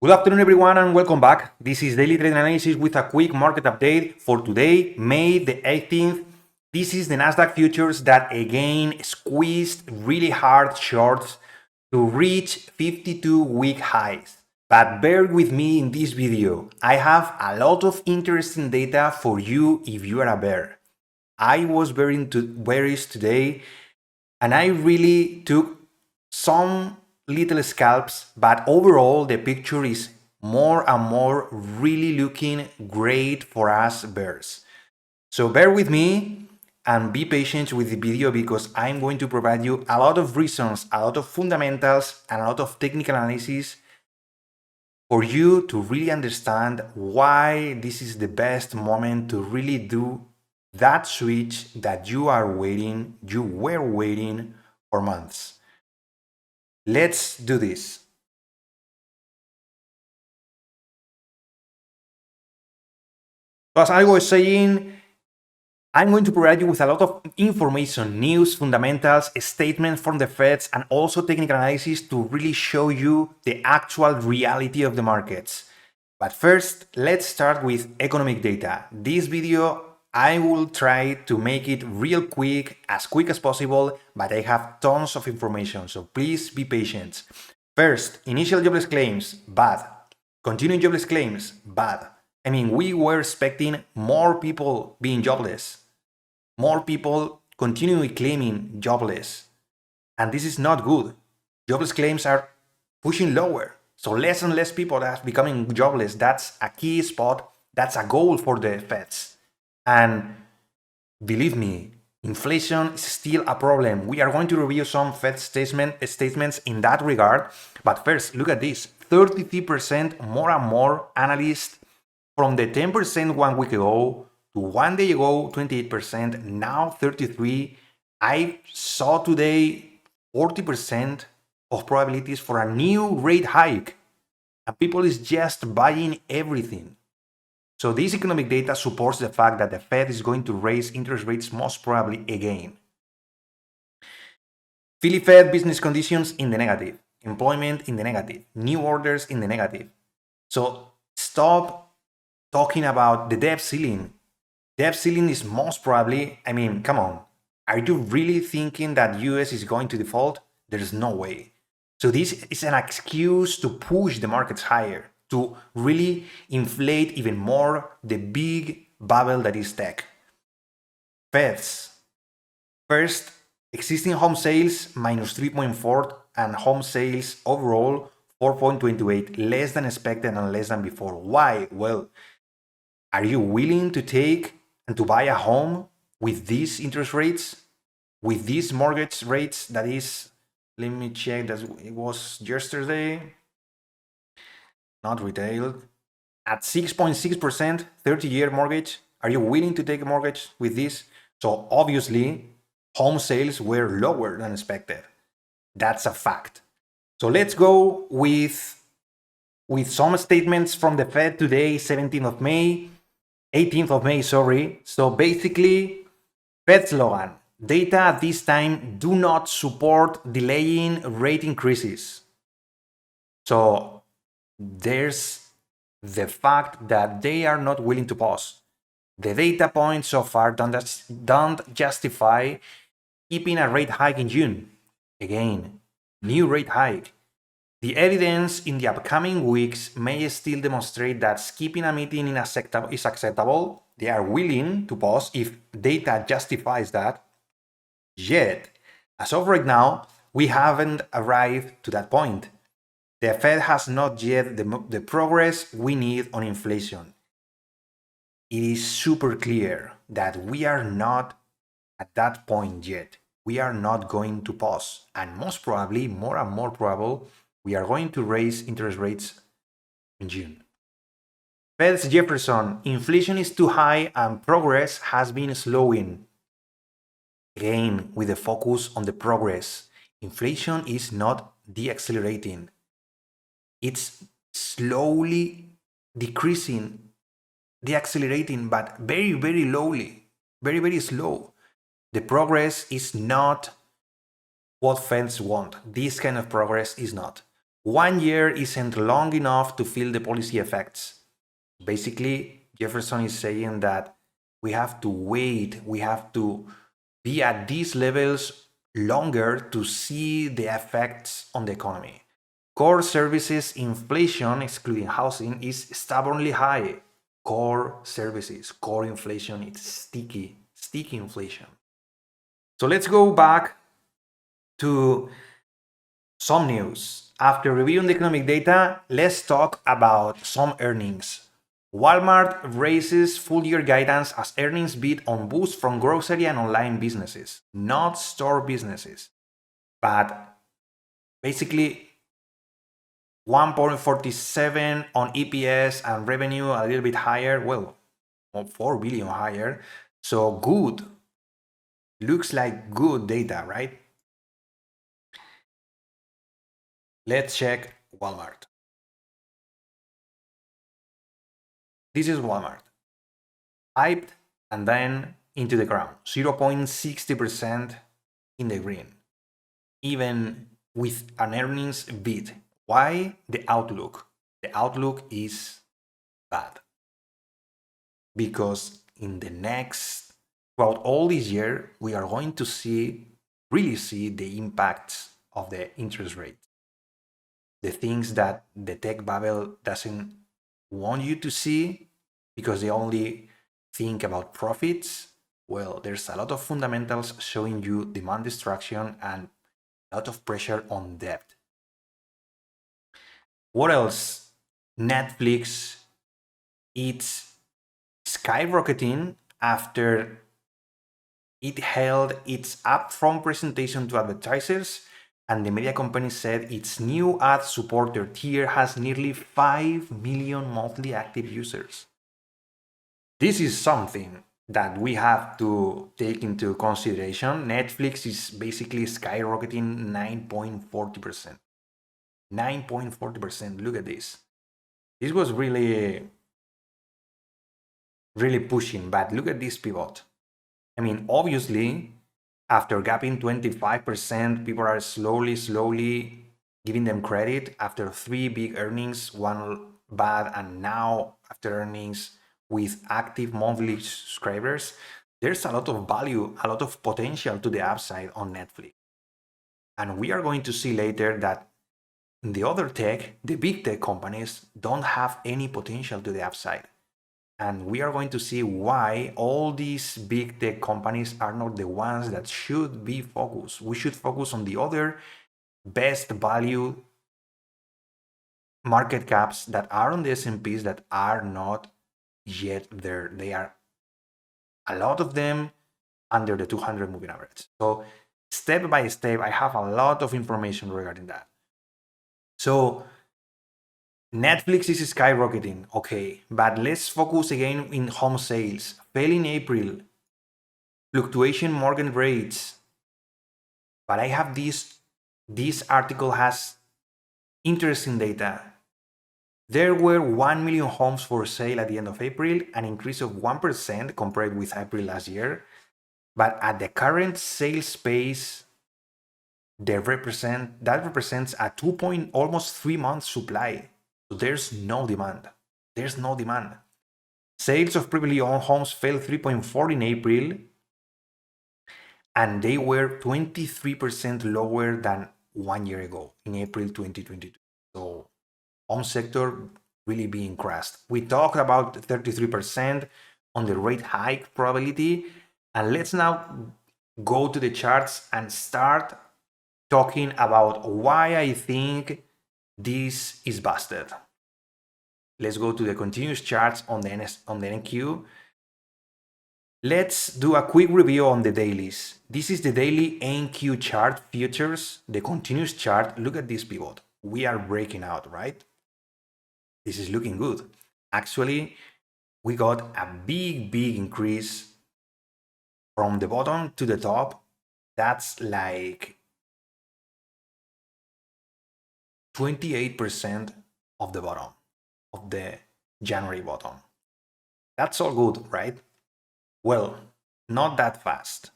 Good afternoon, everyone, and welcome back. This is Daily Trade Analysis with a quick market update for today, May the 18th. This is the Nasdaq futures that again squeezed really hard shorts to reach 52-week highs. But bear with me in this video. I have a lot of interesting data for you if you are a bear. I was very bearish today, and I really took some little scalps, but overall the picture is more and more really looking great for us bears. So bear with me and be patient with the video because I'm going to provide you a lot of reasons, a lot of fundamentals, and a lot of technical analysis for you to really understand why this is the best moment to really do that switch that you were waiting for months. Let's do this. As I was saying, I'm going to provide you with a lot of information, news, fundamentals, statements from the Feds, and also technical analysis to really show you the actual reality of the markets. But first, let's start with economic data. This video, I will try to make it real quick as possible, but I have tons of information, so please be patient. First, initial jobless claims, bad. Continuing jobless claims, bad. I mean, we were expecting more people being jobless, more people continuing claiming jobless, and this is not good. Jobless claims are pushing lower, so less and less people are becoming jobless. That's a key spot, that's a goal for the Feds. And believe me, inflation is still a problem. We are going to review some Fed statements in that regard, but first, look at this. 33% more and more analysts from the 10% 1 week ago to 1 day ago, 28%, now 33%. I saw today 40% of probabilities for a new rate hike, and people is just buying everything. So this economic data supports the fact that the Fed is going to raise interest rates most probably again. Philly Fed business conditions in the negative, employment in the negative, new orders in the negative. So stop talking about the debt ceiling. Debt ceiling is most probably, I mean, come on. Are you really thinking that US is going to default? There's no way. So this is an excuse to push the markets higher, to really inflate even more the big bubble that is tech. Feds. First, existing home sales minus 3.4 and home sales overall 4.28, less than expected and less than before. Why? Well, are you willing to take and to buy a home with these interest rates, with these mortgage rates? That is, let me check, that it was yesterday, not retail, at 6.6%, 30-year mortgage. Are you willing to take a mortgage with this? So obviously, home sales were lower than expected. That's a fact. So let's go with some statements from the Fed today, 17th of May, 18th of May, sorry. So basically, Fed slogan, data at this time do not support delaying rate increases. So there's the fact that they are not willing to pause. The data points so far don't justify keeping a rate hike in June. Again, new rate hike. The evidence in the upcoming weeks may still demonstrate that skipping a meeting is acceptable. They are willing to pause if data justifies that. Yet, as of right now, we haven't arrived to that point. The Fed has not yet the progress we need on inflation. It is super clear that we are not at that point yet. We are not going to pause, and most probably, more and more probable, we are going to raise interest rates in June. Fed's Jefferson, inflation is too high and progress has been slowing. Again, with the focus on the progress, inflation is not deaccelerating. It's slowly decreasing, deaccelerating, but very, very lowly, very, very slow. The progress is not what Feds want. This kind of progress is not. 1 year isn't long enough to feel the policy effects. Basically, Jefferson is saying that we have to wait, we have to be at these levels longer to see the effects on the economy. Core services inflation, excluding housing, is stubbornly high. Core services, core inflation, it's sticky inflation. So let's go back to some news. After reviewing the economic data, let's talk about some earnings. Walmart raises full-year guidance as earnings beat on boost from grocery and online businesses, not store businesses. But basically, 1.47 on EPS and revenue a little bit higher, well, 4 billion higher. So good. Looks like good data, right? Let's check Walmart. This is Walmart. Hyped and then into the ground. 0.60% in the green. Even with an earnings beat. Why? The outlook. The outlook is bad. Because in the next, throughout all this year, we are going to really see the impacts of the interest rate. The things that the tech bubble doesn't want you to see because they only think about profits. Well, there's a lot of fundamentals showing you demand destruction and a lot of pressure on debt. What else? Netflix, it's skyrocketing after it held its upfront presentation to advertisers, and the media company said its new ad supporter tier has nearly 5 million monthly active users. This is something that we have to take into consideration. Netflix is basically skyrocketing 9.40%. 9.40%. Look at this. This was really pushing, but look at this pivot. I mean, obviously, after gapping 25%, people are slowly giving them credit after 3 big earnings, one bad, and now after earnings with active monthly subscribers, there's a lot of value, a lot of potential to the upside on Netflix. And we are going to see later that in the other tech, the big tech companies don't have any potential to the upside. And we are going to see why all these big tech companies are not the ones that should be focused. We should focus on the other best value market caps that are on the S&Ps that are not yet there. They are, a lot of them, under the 200 moving average. So step by step, I have a lot of information regarding that. So Netflix is skyrocketing, okay, but let's focus again in home sales. Fell in April, fluctuation mortgage rates. But I have this article has interesting data. There were 1 million homes for sale at the end of April, an increase of 1% compared with April last year. But at the current sales pace, that represents a almost 3 months supply. So there's no demand. There's no demand. Sales of privately owned homes fell 3.4 in April, and they were 23% lower than 1 year ago in April 2022. So home sector really being crushed. We talked about 33% on the rate hike probability, and let's now go to the charts and start talking about why I think this is busted. Let's go to the continuous charts on the NQ. Let's do a quick review on the dailies. This is the daily NQ chart futures, the continuous chart. Look at this pivot. We are breaking out, right? This is looking good. Actually, we got a big increase from the bottom to the top. That's like 28% of the bottom, of the January bottom. That's all good, right? Well, not that fast.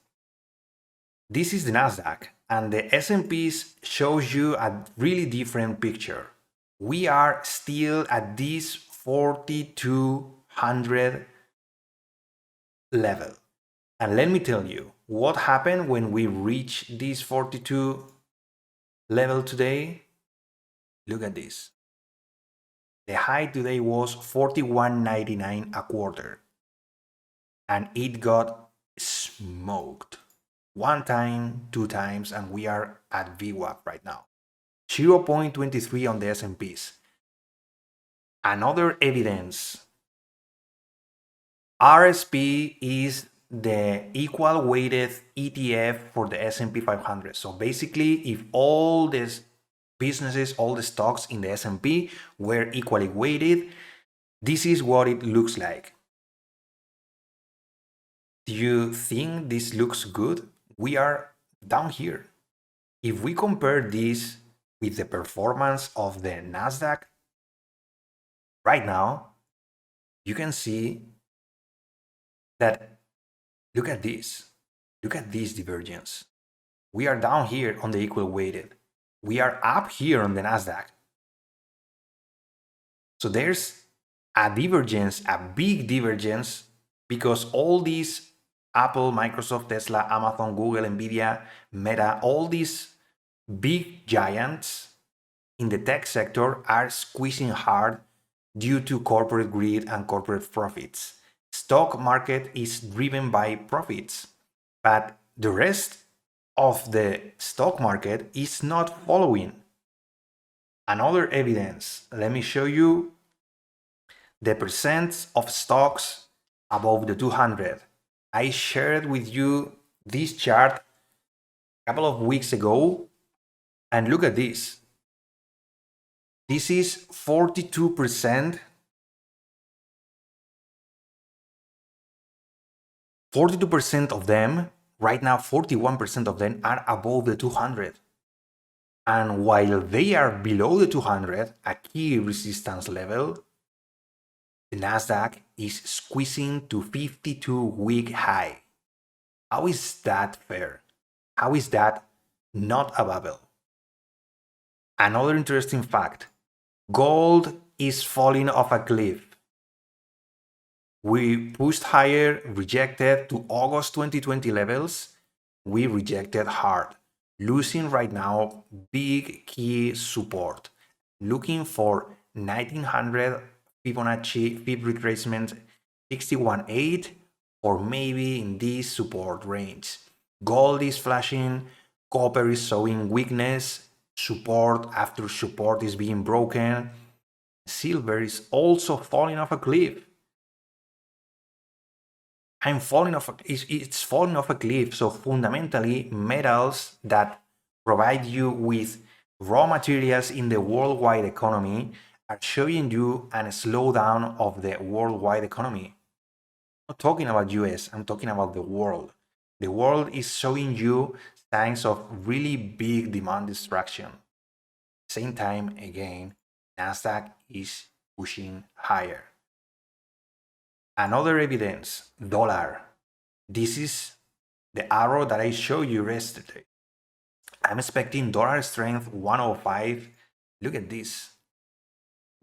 This is the Nasdaq, and the S&Ps shows you a really different picture. We are still at this 4200 level. And let me tell you what happened when we reach this 42 level today. Look at this. The high today was 41.99 a quarter, and it got smoked one time, two times, and we are at VWAP right now. 0.23 on the S&Ps. Another evidence, RSP is the equal weighted ETF for the S&P 500. So basically, if all these businesses, all the stocks in the S&P were equally weighted, this is what it looks like. Do you think this looks good? We are down here. If we compare this with the performance of the Nasdaq right now, you can see that look at this divergence. We are down here on the equal weighted. We are up here on the Nasdaq. So there's a divergence, a big divergence, because all these Apple, Microsoft, Tesla, Amazon, Google, Nvidia, Meta, all these big giants in the tech sector are squeezing hard due to corporate greed and corporate profits. Stock market is driven by profits, but the rest of the stock market is not following. Another evidence, let me show you the percent of stocks above the 200. I shared with you this chart a couple of weeks ago, and look at this. This is 42%. 42% of them, right now 41% of them are above the 200. And while they are below the 200, a key resistance level, the Nasdaq is squeezing to 52-week high. How is that fair? How is that not a bubble? Another interesting fact, gold is falling off a cliff. We pushed higher, rejected to August 2020 levels. We rejected hard, losing right now big key support. Looking for 1900 Fibonacci Fib retracement 61.8, or maybe in this support range. Gold is flashing, copper is showing weakness, support after support is being broken. Silver is also falling off a cliff. It's falling off a cliff. So fundamentally, metals that provide you with raw materials in the worldwide economy are showing you a slowdown of the worldwide economy. I'm not talking about US, I'm talking about the world. The world is showing you signs of really big demand destruction. Same time, again, Nasdaq is pushing higher. Another evidence, dollar. This is the arrow that I showed you yesterday. I'm expecting dollar strength 105. Look at this.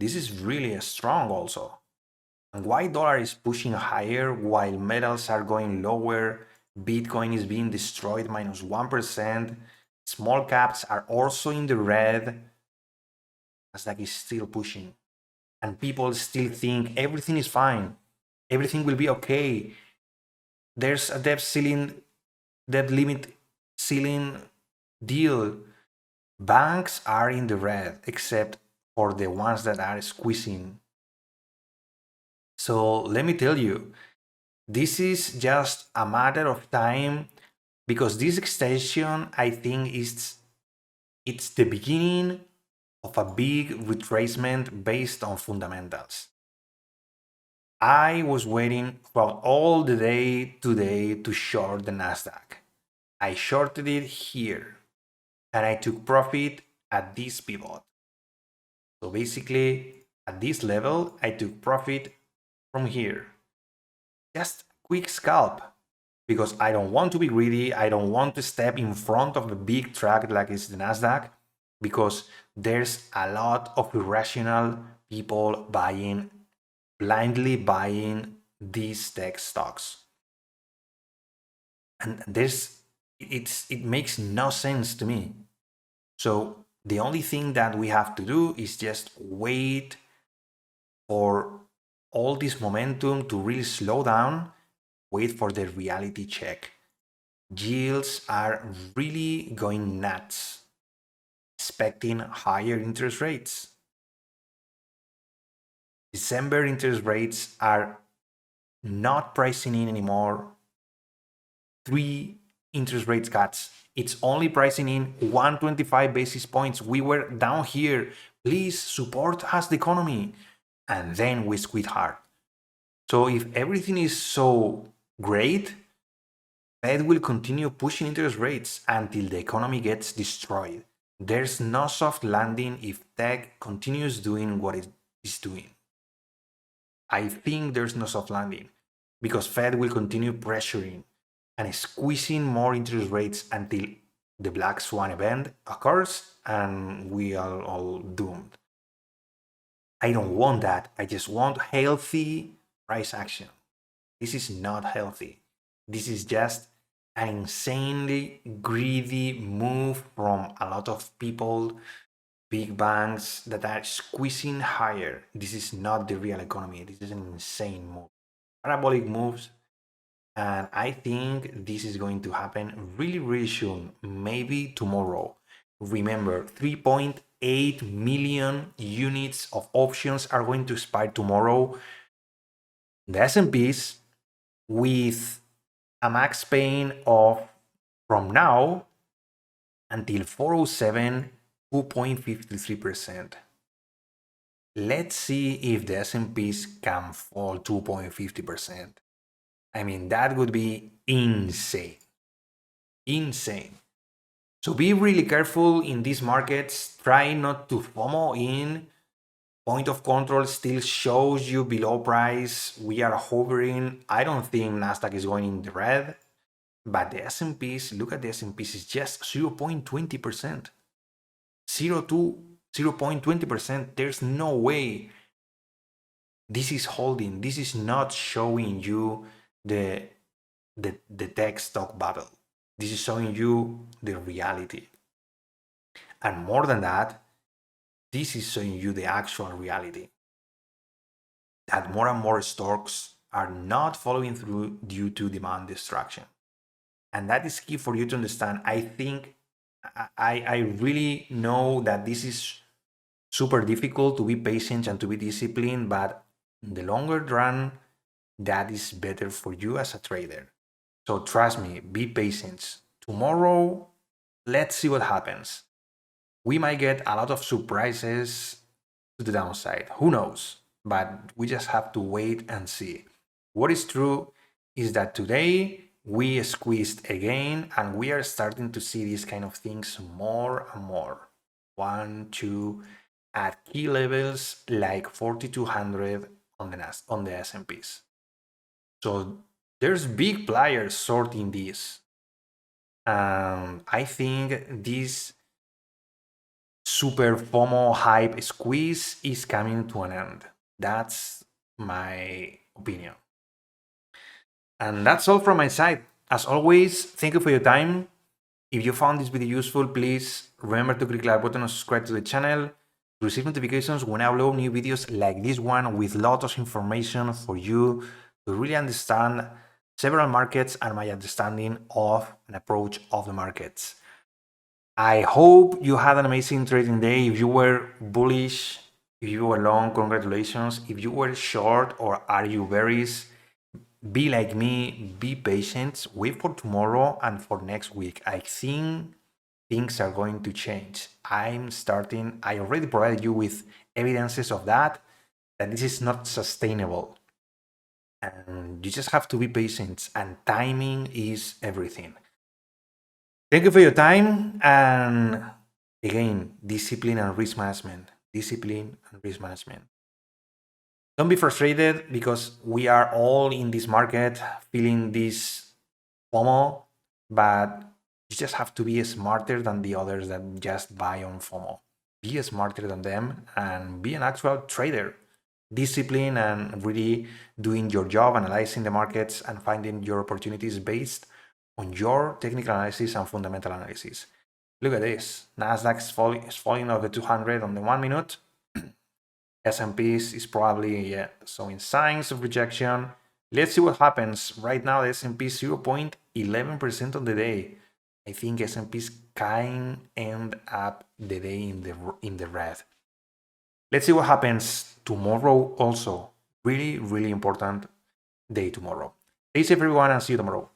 This is really strong also. And why dollar is pushing higher while metals are going lower? Bitcoin is being destroyed minus 1%. Small caps are also in the red. Nasdaq is still pushing. And people still think everything is fine. Everything will be okay. There's a debt limit ceiling deal. Banks are in the red, except for the ones that are squeezing. So let me tell you, this is just a matter of time, because this extension, I think, it's the beginning of a big retracement based on fundamentals. I was waiting for all the day today to short the Nasdaq. I shorted it here, and I took profit at this pivot. So basically, at this level, I took profit from here. Just quick scalp, because I don't want to be greedy. I don't want to step in front of the big truck like it's the Nasdaq, because there's a lot of irrational people blindly buying these tech stocks. And it makes no sense to me. So the only thing that we have to do is just wait for all this momentum to really slow down, wait for the reality check. Yields are really going nuts, expecting higher interest rates. December interest rates are not pricing in anymore 3 interest rate cuts. It's only pricing in 125 basis points. We were down here. Please support us, the economy. And then we squeeze hard. So if everything is so great, Fed will continue pushing interest rates until the economy gets destroyed. There's no soft landing if tech continues doing what it is doing. I think there's no soft landing because Fed will continue pressuring and squeezing more interest rates until the black swan event occurs and we are all doomed. I don't want that. I just want healthy price action. This is not healthy. This is just an insanely greedy move from a lot of people, big banks that are squeezing higher. This is not the real economy. This is an insane move. Parabolic moves. And I think this is going to happen really, really soon, maybe tomorrow. Remember, 3.8 million units of options are going to expire tomorrow. The S&Ps with a max pain of, from now until 407, 2.53%. Let's see if the S&Ps can fall 2.50%. I mean, that would be insane. Insane. So be really careful in these markets. Try not to FOMO in. Point of control still shows you below price. We are hovering. I don't think Nasdaq is going in the red. But the S&Ps, look at the S&Ps, is just 0.20%. 0.20%. There's no way this is holding. This is not showing you the tech stock bubble. This is showing you the reality. And more than that, this is showing you the actual reality. That more and more stocks are not following through due to demand destruction. And that is key for you to understand. I think I really know that this is super difficult to be patient and to be disciplined, but in the longer run, that is better for you as a trader. So trust me, be patient. Tomorrow, let's see what happens. We might get a lot of surprises to the downside. Who knows? But we just have to wait and see. What is true is that today we squeezed again and we are starting to see these kind of things more and more. 1, 2, at key levels like 4,200 on the S&Ps. So there's big players sorting this. I think this super FOMO hype squeeze is coming to an end. That's my opinion. And that's all from my side. As always, thank you for your time. If you found this video useful, please remember to click like button and subscribe to the channel to receive notifications when I upload new videos like this one with lots of information for you to really understand several markets and my understanding of an approach of the markets. I hope you had an amazing trading day. If you were bullish, if you were long, congratulations. If you were short or are you bearish, be like me, be patient, wait for tomorrow and for next week. I think things are going to change. I already provided you with evidences of that this is not sustainable. And you just have to be patient, and timing is everything. Thank you for your time, and again, discipline and risk management. Discipline and risk management. Don't be frustrated because we are all in this market feeling this FOMO, but you just have to be smarter than the others that just buy on FOMO. Be smarter than them and be an actual trader. Discipline and really doing your job, analyzing the markets and finding your opportunities based on your technical analysis and fundamental analysis. Look at this. Nasdaq is falling over 200 on the 1 minute. S&P is probably showing signs of rejection. Let's see what happens. Right now, the S&P is 0.11% on the day. I think S&P's can end up the day in the red. Let's see what happens tomorrow also. Really, really important day tomorrow. Stay safe, everyone, and see you tomorrow.